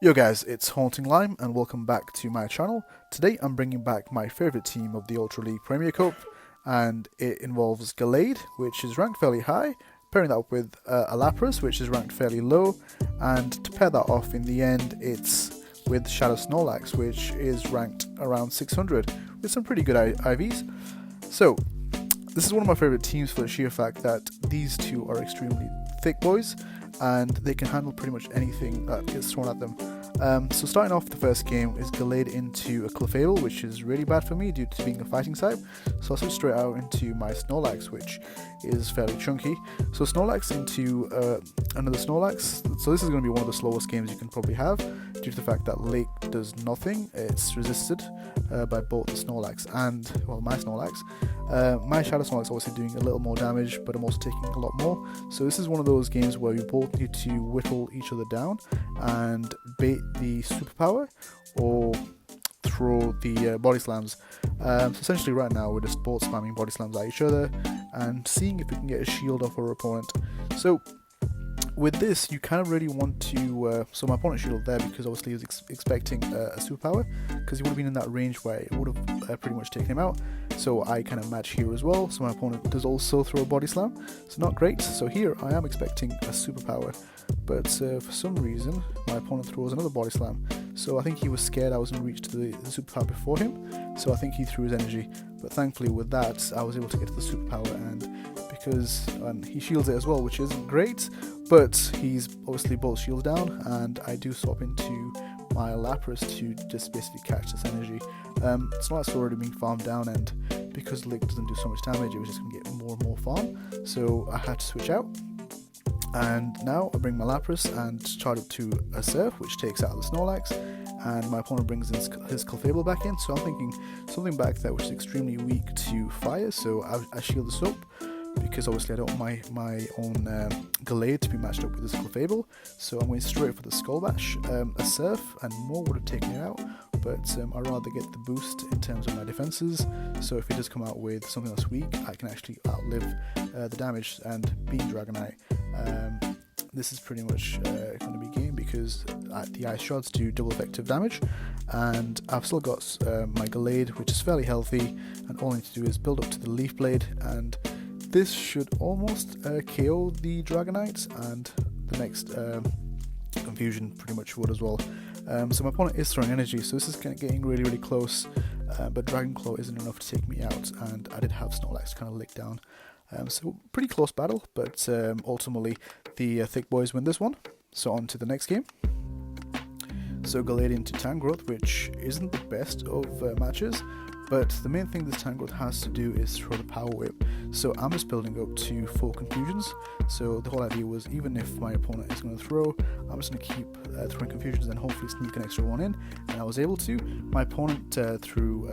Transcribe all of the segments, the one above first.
Yo guys, it's Haunting Lime and welcome back to my channel. Today I'm bringing back my favourite team of the Ultra League Premier Cup, and it involves Gallade, which is ranked fairly high, pairing that up with a Lapras, which is ranked fairly low, and to pair that off in the end it's with Shadow Snorlax, which is ranked around 600 with some pretty good IVs. So this is one of my favourite teams for the sheer fact that these two are extremely thick boys and they can handle pretty much anything that gets thrown at them. So starting off the first game is Gallade into a Clefable, which is really bad for me due to being a fighting type. So I'll switch straight out into my Snorlax, which is fairly chunky. So Snorlax into another Snorlax. So this is going to be one of the slowest games you can probably have due to the fact that Lake does nothing. It's resisted by both the Snorlax and, well, my Snorlax. My Shadow Snorlax is obviously doing a little more damage, but I'm also taking a lot more. So this is one of those games where you both need to whittle each other down and bait the superpower or throw the body slams. So essentially right now we're just both spamming body slams at each other and seeing if we can get a shield off our opponent. So with this, you kind of really want to, so my opponent shielded there because obviously he was expecting a superpower, because he would have been in that range where it would have pretty much taken him out. So I kind of match here as well, so my opponent does also throw a body slam, so not great. So here I am expecting a superpower, but for some reason my opponent throws another body slam. So I think he was scared I was going to reach to the superpower before him, so I think he threw his energy. But thankfully with that I was able to get to the superpower, and because he shields it as well, which isn't great, but he's obviously both shields down, and I do swap into my Lapras to just basically catch this energy. Snorlax already being farmed down, and because Lick doesn't do so much damage, it was just going to get more and more farm, so I had to switch out. And now I bring my Lapras and charge up to a Surf, which takes out the Snorlax, and my opponent brings his Clefable back in, so I'm thinking something back there which is extremely weak to fire, so I shield this up, because obviously I don't want my own Gallade to be matched up with this Clefable, so I'm going straight for the Skull Bash. A Surf and more would have taken it out, but I'd rather get the boost in terms of my defenses, so if it does come out with something that's weak, I can actually outlive the damage. And being Dragonite, this is pretty much going to be game, because the Ice Shards do double effective damage, and I've still got my Gallade, which is fairly healthy, and all I need to do is build up to the Leaf Blade, and this should almost KO the Dragonite, and the next Confusion pretty much would as well. So my opponent is throwing energy, so this is getting really close, but Dragon Claw isn't enough to take me out, and I did have Snorlax kind of lick down. So pretty close battle, but ultimately the THICC boys win this one. So on to the next game. So Gallade into Tangrowth, which isn't the best of matches, but the main thing this Tangrowth has to do is throw the Power Whip. So I'm just building up to 4 Confusions. So the whole idea was, even if my opponent is going to throw, I'm just going to keep throwing Confusions and hopefully sneak an extra one in. And I was able to. My opponent threw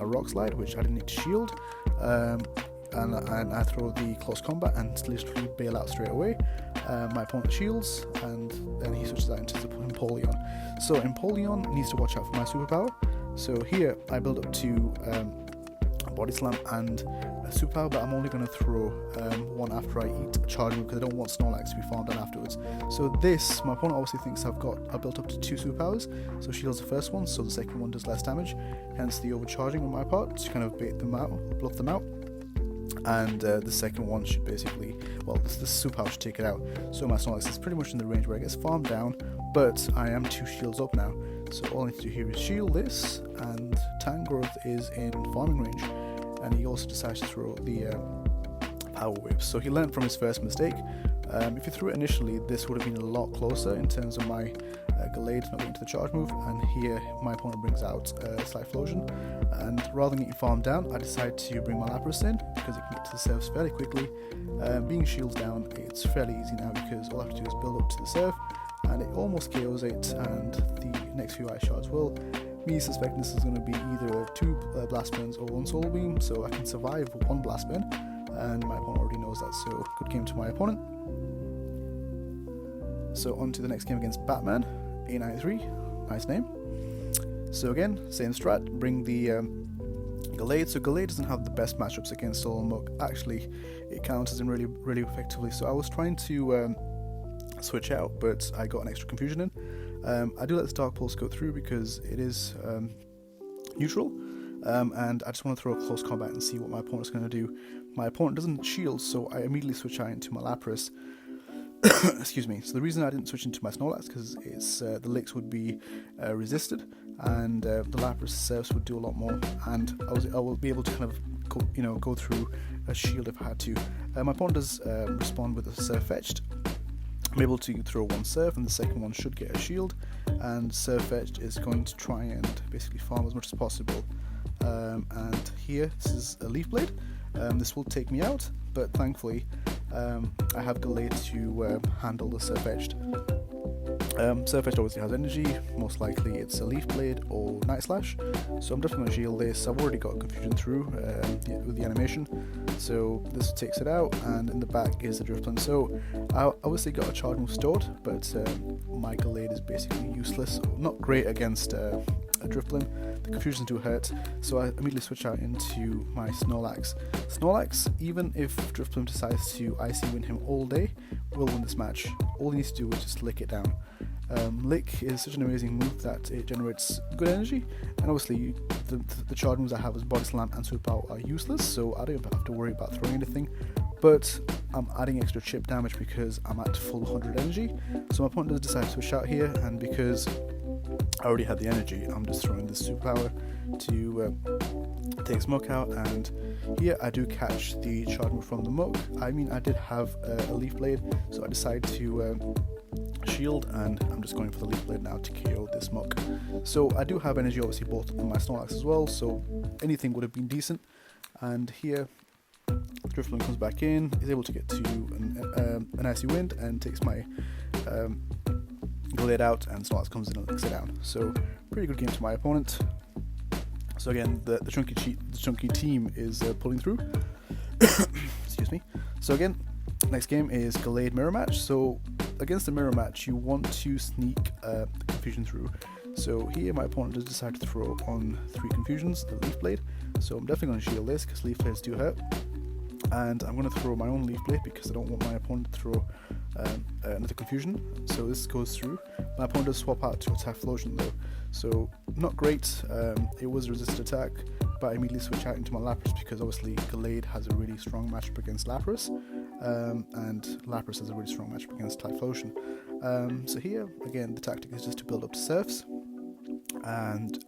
a Rock Slide, which I didn't need to shield. And I throw the Close Combat and literally bail out straight away. My opponent shields, and then he switches that into the Empoleon. So Empoleon needs to watch out for my superpower. So here I build up to a Body Slam and a superpower, but I'm only going to throw one after I eat a charge move, because I don't want Snorlax to be farmed down afterwards. So this, my opponent obviously thinks I built up to 2 superpowers, so shields the first one, so the second one does less damage, hence the overcharging on my part to kind of bait them out, bluff them out. And the second one should basically, well, the superpower should take it out. So my Snorlax is pretty much in the range where it gets farmed down, but I am 2 shields up now. So all I need to do here is shield this, and Tangrowth is in farming range, and he also decides to throw the Power Whip. So he learned from his first mistake. If he threw it initially, this would have been a lot closer in terms of my Gallade not getting to the charge move, and here my opponent brings out Slight Explosion, and rather than getting farmed down, I decide to bring my Lapras in, because it can get to the surface fairly quickly. Being shields down, it's fairly easy now, because all I have to do is build up to the surf, and it almost KOs it, and the next few Ice Shards will. Me suspecting this is going to be either 2 Blast Burns or 1 Soul Beam, so I can survive 1 Blast Burn, and my opponent already knows that, so good game to my opponent. So on to the next game against Batman, A93, nice name. So again, same strat, bring the Gallade. So Gallade doesn't have the best matchups against Soul and Muck. Actually, it counters him really effectively, so I was trying to switch out, but I got an extra Confusion in. I do let this Dark Pulse go through because it is neutral, and I just want to throw a close combat and see what my opponent's going to do. My opponent doesn't shield, so I immediately switch out into my Lapras. Excuse me. So the reason I didn't switch into my Snorlax because it's the licks would be resisted, and the Lapras serves would do a lot more, and I will be able to kind of go through a shield if I had to. My opponent does respond with a Surf Fetched. I'm able to throw one Surf, and the second one should get a shield, and Surf Fetched is going to try and basically farm as much as possible. And here, this is a Leaf Blade. This will take me out, but thankfully I have Gallade to handle the Surf Edged. Surf Edged obviously has energy, most likely it's a Leaf Blade or Night Slash, so I'm definitely going to shield this. I've already got Confusion through with the animation, so this takes it out, and in the back is the Drifblim. So I obviously got a charge move stored, but my Gallade is basically useless, not great against a Drifblim. The confusions do hurt, so I immediately switch out into my Snorlax. Snorlax, even if Drifblim decides to Icy Wind him all day, will win this match. All he needs to do is just lick it down. Lick is such an amazing move that it generates good energy, and obviously the charge moves I have as Body Slam and Superpower are useless, so I don't have to worry about throwing anything. But I'm adding extra chip damage because I'm at full 100 energy, so my opponent does decide to switch out here, and because I already had the energy, I'm just throwing this superpower to take Smoke out, and here I do catch the charge move from the Muck. I mean, I did have a Leaf Blade, so I decided to shield, and I'm just going for the Leaf Blade now to KO this Muck. So I do have energy obviously both in my Snorlax as well, so anything would have been decent. And here Drifblim comes back in, is able to get to an Icy Wind and takes my Gallade out, and Snorlax comes in and licks it down. So pretty good game to my opponent. So again, the chunky team is pulling through. Excuse me. So again, next game is Gallade Mirror Match. So against the Mirror Match, you want to sneak Confusion through. So here my opponent does decide to throw on 3 Confusions, the Leaf Blade. So I'm definitely going to shield this because Leaf Blades do hurt. And I'm going to throw my own Leaf Blade because I don't want my opponent to throw another Confusion. So this goes through. My opponent does swap out to attack Flosion though, so not great. It was a resisted attack, but I immediately switch out into my Lapras because obviously Gallade has a really strong matchup against Lapras, and Lapras has a really strong matchup against Typhlosion. So here again the tactic is just to build up to Surfs and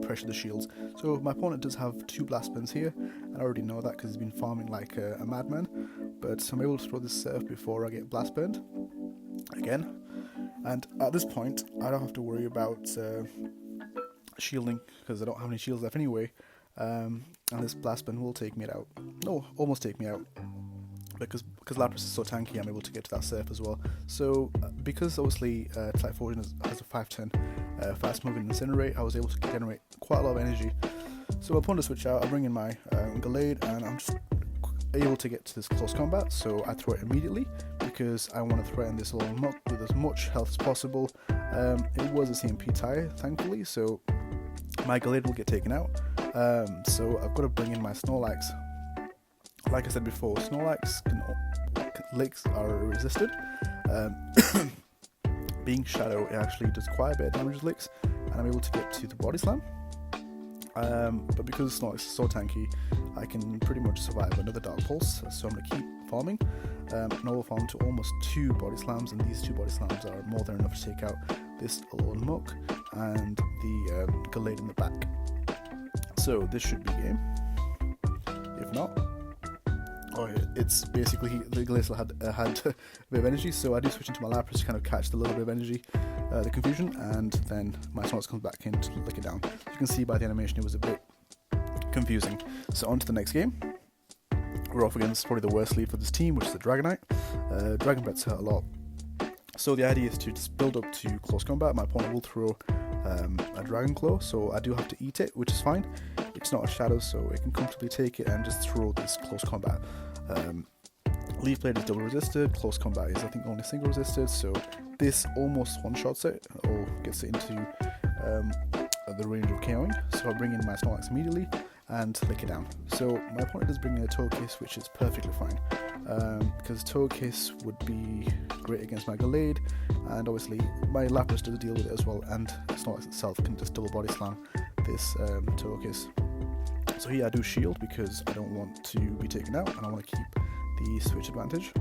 pressure the shields. So my opponent does have 2 Blast Spins here, and I already know that because he's been farming like a madman, but I'm able to throw this Surf before I get Blast Burned again, and at this point I don't have to worry about shielding because I don't have any shields left anyway, and this Blast Burn will take me out. No, almost take me out. Because Lapras is so tanky, I'm able to get to that Surf as well. So because obviously Typhlosion has a 5-10 fast moving Incinerate, I was able to generate quite a lot of energy. So upon the switch out, I bring in my Gallade, and I'm just able to get to this close combat. So I throw it immediately because I want to threaten this little Muck with as much health as possible. It was a CMP tie, thankfully, so my Gallade will get taken out. So I've got to bring in my Snorlax. Like I said before, Snorlax licks are resisted. Being Shadow, it actually does quite a bit of damage with licks, and I'm able to get to the Body Slam. But because Snorlax is so tanky, I can pretty much survive another Dark Pulse, so I'm going to keep farming. And I will farm to almost 2 Body Slams, and these 2 Body Slams are more than enough to take out this little Muck and the Gallade in the back. So this should be game. If not, it's basically the Gallade still had a bit of energy, so I do switch into my Lapras to kind of catch the little bit of energy, the confusion, and then my Snorlax comes back in to lick it down. As you can see by the animation, it was a bit confusing. So on to the next game. We're off against probably the worst lead for this team, which is the Dragonite. Dragon Breaths hurt a lot. So the idea is to just build up to close combat. My opponent will throw a Dragon Claw, so I do have to eat it, which is fine. It's not a Shadow, so it can comfortably take it and just throw this close combat. Leaf Blade is double resisted, close combat is I think only single resisted, so this almost one-shots it, or gets it into the range of KOing. So I bring in my Snorlax immediately and lick it down. So my opponent does bring in a Togekiss, which is perfectly fine. because Togekiss would be great against my Gallade, and obviously my Lapras does deal with it as well, and Snorlax itself can just double body slam this Togekiss. So here I do shield because I don't want to be taken out and I want to keep the switch advantage,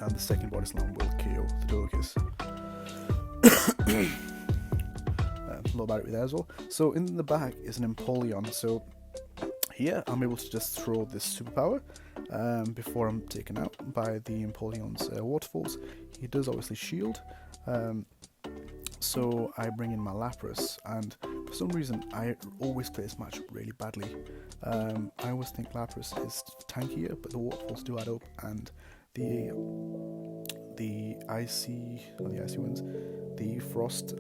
and the second body slam will KO the Togekiss. Low battery there as well. So in the back is an Empoleon, so here I'm able to just throw this superpower before I'm taken out by the Empoleon's waterfalls. He does obviously shield, so I bring in my Lapras, and for some reason I always play this matchup really badly. I always think Lapras is tankier, but the waterfalls do add up, and the frost,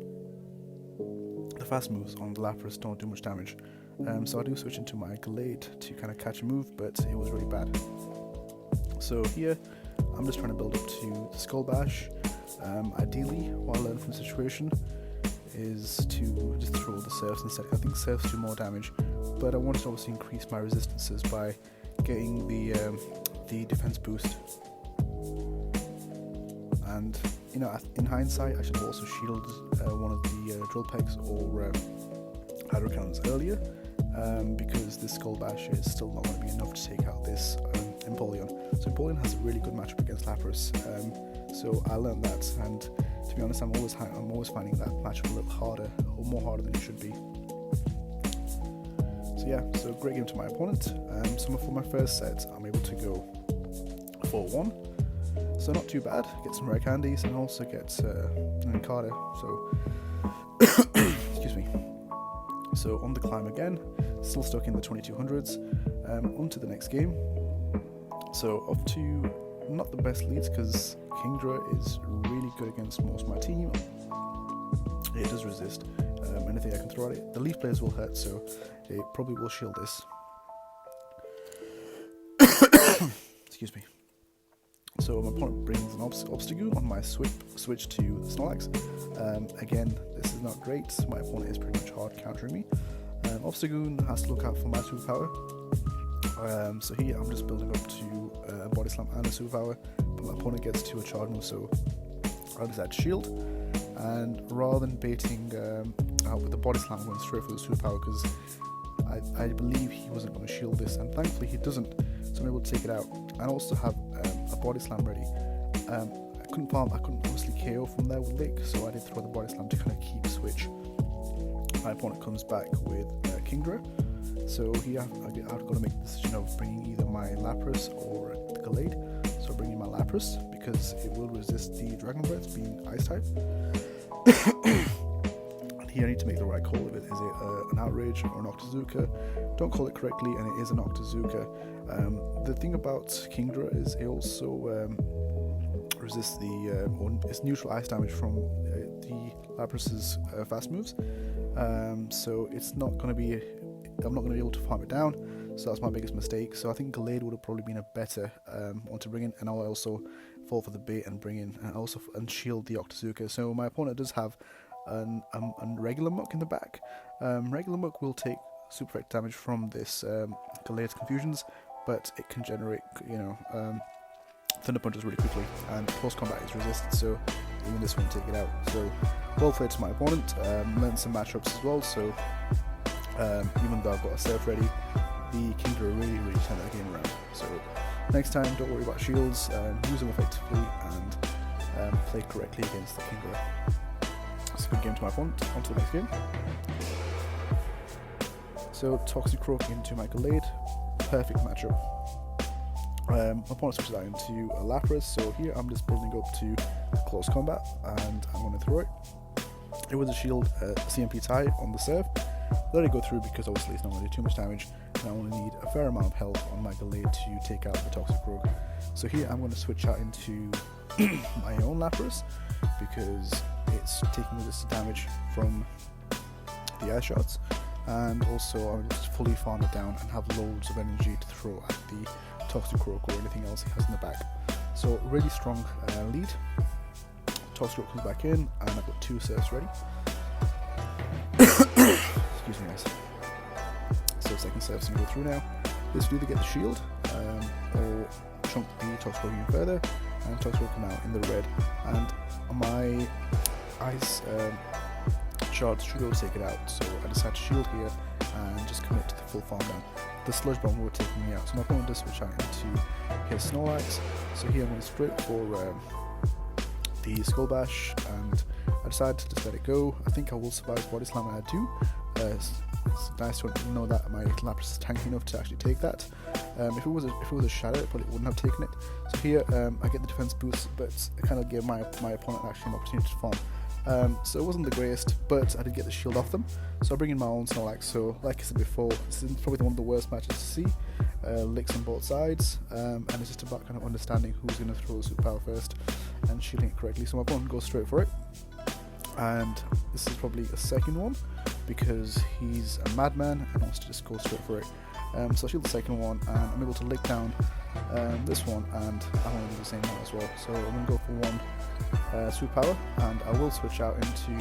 the fast moves on the Lapras don't do much damage. So I do switch into my Gallade to kind of catch a move, but it was really bad. So here I'm just trying to build up to the Skull Bash. Ideally, what I learned from the situation is to just throw the Surfs instead. I think Surfs do more damage, but I wanted to obviously increase my resistances by getting the defense boost. And you know, in hindsight, I should have also shielded one of the drill pegs or hydro cannons earlier, because this Skull Bash is still not going to be enough to take out this Empoleon. So Empoleon has a really good matchup against Lapras. So I learned that, and to be honest, I'm always finding that matchup a little harder, or more harder than it should be. So yeah, so great game to my opponent. So for my first set, I'm able to go 4-1. So not too bad. Get some rare candies and also get an Encarta. So excuse me. So on the climb again, still stuck in the 2200s. On to the next game. So off to not the best leads because Kingdra is really good against most of my team. It does resist anything I can throw at it. The leaf players will hurt, so it probably will shield this. Excuse me. So my opponent brings an Obstagoon on my switch to Snorlax. Again, this is not great. My opponent is pretty much hard countering me. Obstagoon has to look out for my superpower. So here I'm just building up to a body slam and a superpower, but my opponent gets to a charge move, so I'll just add shield. And rather than baiting out with the body slam, I'm going straight for the superpower because I believe he wasn't going to shield this, and thankfully he doesn't, so I'm able to take it out. I also have a body slam ready. I couldn't obviously KO from there with Lick, so I did throw the body slam to kind of keep switch. My opponent comes back with Kingdra, so here I've got to make the decision of bringing either my Lapras or the Gallade. So bringing my Lapras because it will resist the Dragon Breath being Ice type. And here I need to make the right call of it. Is it an Outrage or an Octazooka? Don't call it correctly, and it is an Octazooka. The thing about Kingdra is it also resists it's neutral ice damage from the Lapras's fast moves. So it's not going to be. I'm not going to be able to farm it down. So that's my biggest mistake. So I think Gallade would have probably been a better one to bring in, and I'll also fall for the bait and bring in and shield the Octazooka. So my opponent does have a regular muck in the back. Regular muck will take super effect damage from this Gallade's confusions, but it can generate, Thunder Punches really quickly, and close combat is resisted, so even this won't take it out. So well played to my opponent. Learned some matchups as well, so even though I've got a surf ready, the Kingdra really turned that game around. So next time, don't worry about shields, use them effectively and play correctly against the Kingdra. It's a good game to my opponent. On to the next game. So Toxic Croak into my Gallade, perfect matchup. My opponent switches out into a Lapras, so here I'm just building up to close combat and I'm going to throw it. It was a shield CMP tie on the serve. Let it go through because obviously it's not going to do too much damage, and I only need a fair amount of health on my Gallade to take out the Toxic Rogue. So here I'm going to switch out into my own Lapras because it's taking resisted damage from the Ice Shots, and also I'm able to fully farm it down and have loads of energy to throw at the Toxic Rogue or anything else he has in the back. So really strong lead. Toxic Rogue comes back in and I've got two serves ready. Excuse me guys. So second serve's going to go through now. This will either get the shield or chunk the Toxicroak even further, and Toxicroak come out in the red, and my ice shards should go take it out, so I decide to shield here and just commit to the full farm down. The sludge bomb will take me out, so my opponent does switch out into his Snorlax, so here I'm going straight for the Skull Bash, and I decide to just let it go. I think I will survive Body Slam, and I do. It's nice to know that my Lapras is tanky enough to actually take that. If it was a Shadow, it probably wouldn't have taken it. So here I get the defense boost, but it kind of gave my opponent actually an opportunity to farm. So it wasn't the greatest, but I did get the shield off them. So I bring in my own Snorlax. So like I said before, this is probably one of the worst matches to see. Licks on both sides, and it's just about kind of understanding who's going to throw the superpower first and shielding it correctly. So my opponent goes straight for it, and this is probably a second one because he's a madman and wants to just go straight for it. So I shield the second one, and I'm able to lick down this one, and I want to do the same one as well. So I'm going to go for one superpower, and I will switch out into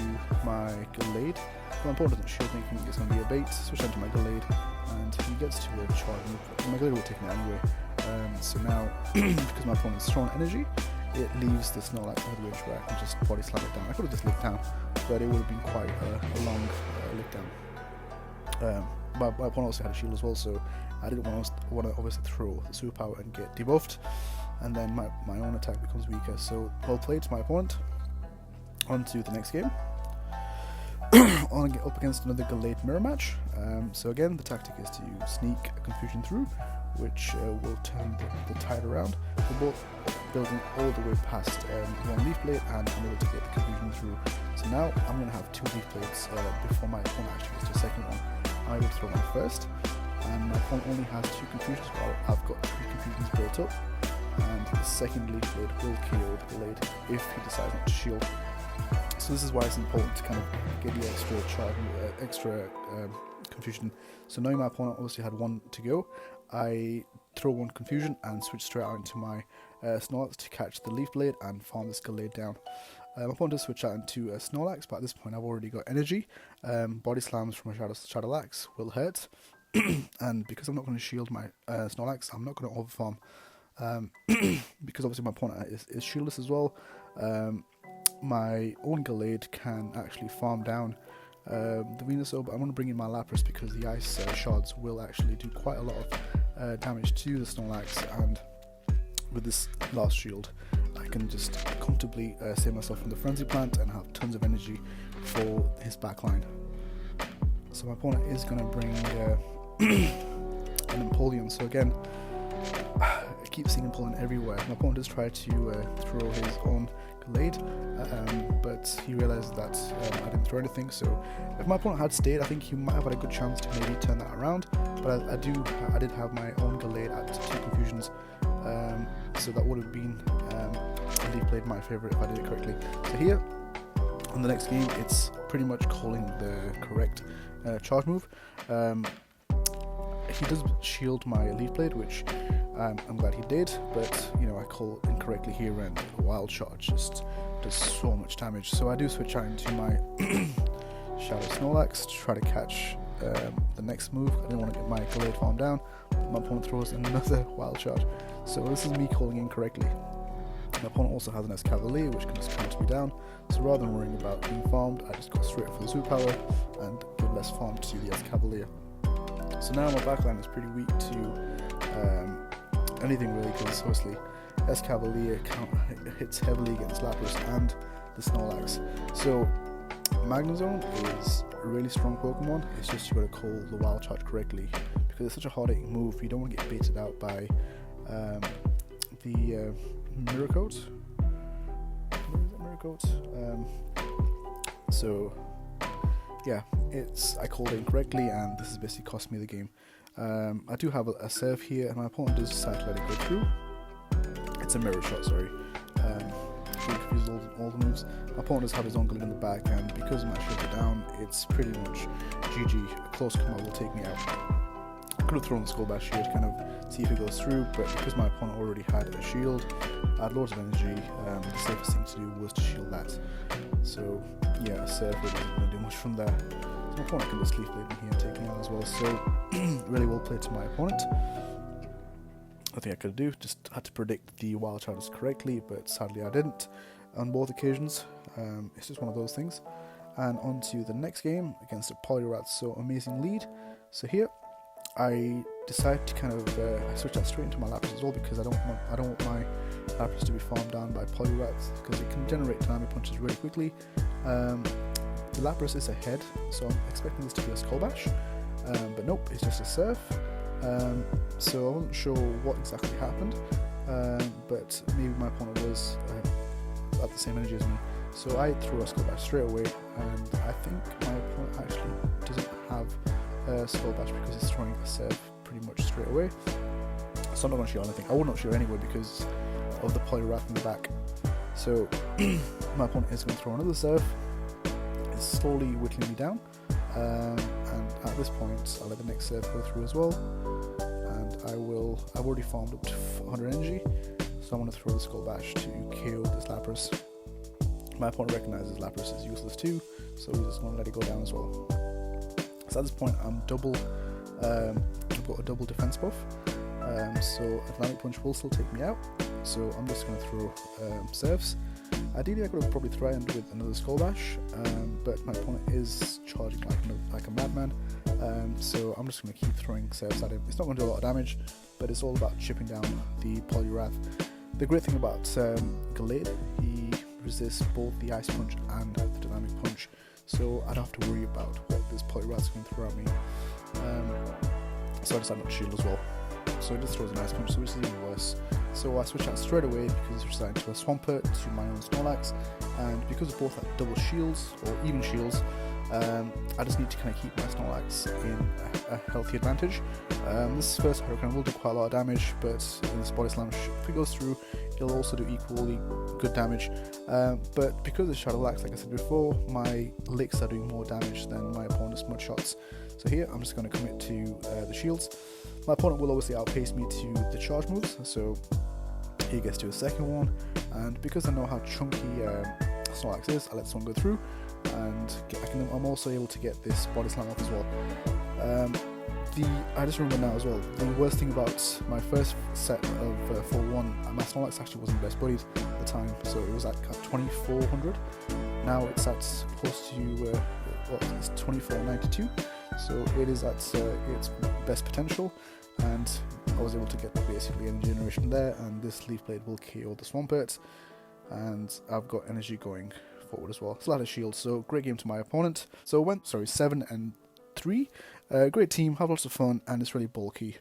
my Gallade. My opponent doesn't shield me, thinking it's going to be a bait. Switch out to my Gallade, and he gets to a charge move. My Gallade will take it anyway. So now, because my opponent's thrown energy, it leaves the Snorlax out of the range where I can just body slam it down. I could have just licked down, but it would have been quite a long lick down. My opponent also had a shield as well, so I didn't want to obviously throw the superpower and get debuffed, and then my own attack becomes weaker. So well played to my opponent. On to the next game. I want to get up against another Gallade mirror match. So again, the tactic is to sneak a confusion through, which will turn the tide around. We're both building all the way past one leaf blade, and I'm able to get the confusion through. So now I'm going to have two leaf blades before my opponent actually gets to the second one. I will throw one first, and my opponent only has two confusions, while I've got three confusions built up, and the second leaf blade will KO the blade if he decides not to shield. So this is why it's important to kind of get the extra charge, extra confusion. So knowing my opponent obviously had one to go, I throw one confusion and switch straight out into my Snorlax to catch the leaf blade and farm this Gallade down. My opponent does switch out into Snorlax, but at this point I've already got energy. Body slams from a Shadowlax will hurt, and because I'm not going to shield my Snorlax, I'm not going to overfarm. Because obviously my opponent is shieldless as well. My own Gallade can actually farm down the Venusaur, but I'm going to bring in my Lapras because the ice shards will actually do quite a lot of damage to the Snorlax, and with this last shield I can just comfortably save myself from the Frenzy Plant and have tons of energy for his backline. So my opponent is going to bring an Empoleon. So again, I keep seeing Empoleon everywhere. My opponent does try to throw his own Gallade, but he realizes that I didn't throw anything. So if my opponent had stayed, I think he might have had a good chance to maybe turn that around. But I did have my own Gallade at two confusions, so that would have been a leaf blade my favorite if I did it correctly. So here on the next game, it's pretty much calling the correct charge move. He does shield my leaf blade, which I'm glad he did, but you know, I call incorrectly here, and a wild charge just does so much damage. So I do switch out into my Shadow Snorlax to try to catch the next move. I didn't want to get my Gallade farm down, but my opponent throws another wild charge. So this is me calling incorrectly. My opponent also has an Escavalier, which can just counter me down. So rather than worrying about being farmed, I just go straight for the superpower and give less farm to the Escavalier. So now my backline is pretty weak to anything really, because obviously Escavalier hits heavily against Lapras and the Snorlax. So Magnezone is a really strong Pokemon. It's just you got to call the wild charge correctly, because it's such a hard hitting move. You don't want to get baited out by the Mirror Coat. Mirror Coat. So yeah, I called it incorrectly, and this has basically cost me the game. I do have a serve here, and my opponent does decide to let it go through. It's a mirror shot, sorry. Confuse all the moves. My opponent does have his own Gallade in the back, and because my shields are down, it's pretty much GG. A close combo will take me out. I could have thrown the Skull Bash here to kind of see if it goes through, but because my opponent already had a shield, I had loads of energy. The safest thing to do was to shield that. So yeah, a serve really isn't going to do much from there. So my opponent can just leaf blade me here and take me out as well. So really well played to my opponent. nothing I could do, just had to predict the wild charges correctly, but sadly I didn't on both occasions. It's just one of those things. And on to the next game against the Poliwrath, so amazing lead. So here I decided to kind of I switched that straight into my Lapras as well, because I don't want my Lapras to be farmed down by Poliwrath, because it can generate dynamic punches really quickly. The Lapras is ahead, so I'm expecting this to be a Skull Bash, but nope, it's just a Surf. So I wasn't sure what exactly happened, but maybe my opponent was at the same energy as me. So I threw a Skull Bash straight away, and I think my opponent actually doesn't have a Skull Bash because he's throwing a Surf pretty much straight away. So I'm not going to shield anything. I would not shield anyway because of the Poliwrath in the back. So my opponent is going to throw another Surf. It's slowly whittling me down, and at this point I'll let the next Surf go through as well. And I've already farmed up to 100 energy, so I'm going to throw the Skull Bash to KO this Lapras. My opponent recognizes Lapras is useless too, so he's just going to let it go down as well. So at this point I'm I've got a double defense buff, so Dynamic Punch will still take me out, so I'm just going to throw Surfs. Ideally I could have probably threatened with another Skull Bash, but my opponent is charging like a madman, so I'm just going to keep throwing Surfs at him. It's not going to do a lot of damage, but it's all about chipping down the Poliwrath. The great thing about Gallade, he resists both the Ice Punch and the Dynamic Punch, so I don't have to worry about what this Poliwrath is going to throw at me. So I decided not to shield as well. So it just throws an Ice Punch, so which is even worse. So I switch out straight away because it's resigned to a Swampert, to my own Snorlax, and because of both have double shields, or even shields, I just need to kind of keep my Snorlax in a healthy advantage. This first Hurricane will do quite a lot of damage, but in this Body Slam, if it goes through, it'll also do equally good damage. But because of Shadow Lax, like I said before, my licks are doing more damage than my opponent's mud shots. So here, I'm just going to commit to the shields. My opponent will obviously outpace me to the charge moves, so he gets to a second one, and because I know how chunky Snorlax is, I let this one go through, and I'm also able to get this Body Slam off as well. I just remember now as well, the worst thing about my first set of 4-1, my Snorlax actually wasn't best buddied at the time, so it was at 2400. Now it's at close to it's 2492, so it is at its best potential, and I was able to get basically energy generation there, and this Leaf Blade will KO the Swampert, and I've got energy going forward as well. It's a lot of shields, so great game to my opponent. So it went 7-3. Great team, have lots of fun, and it's really bulky.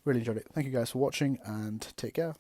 Really enjoyed it. Thank you guys for watching, and take care.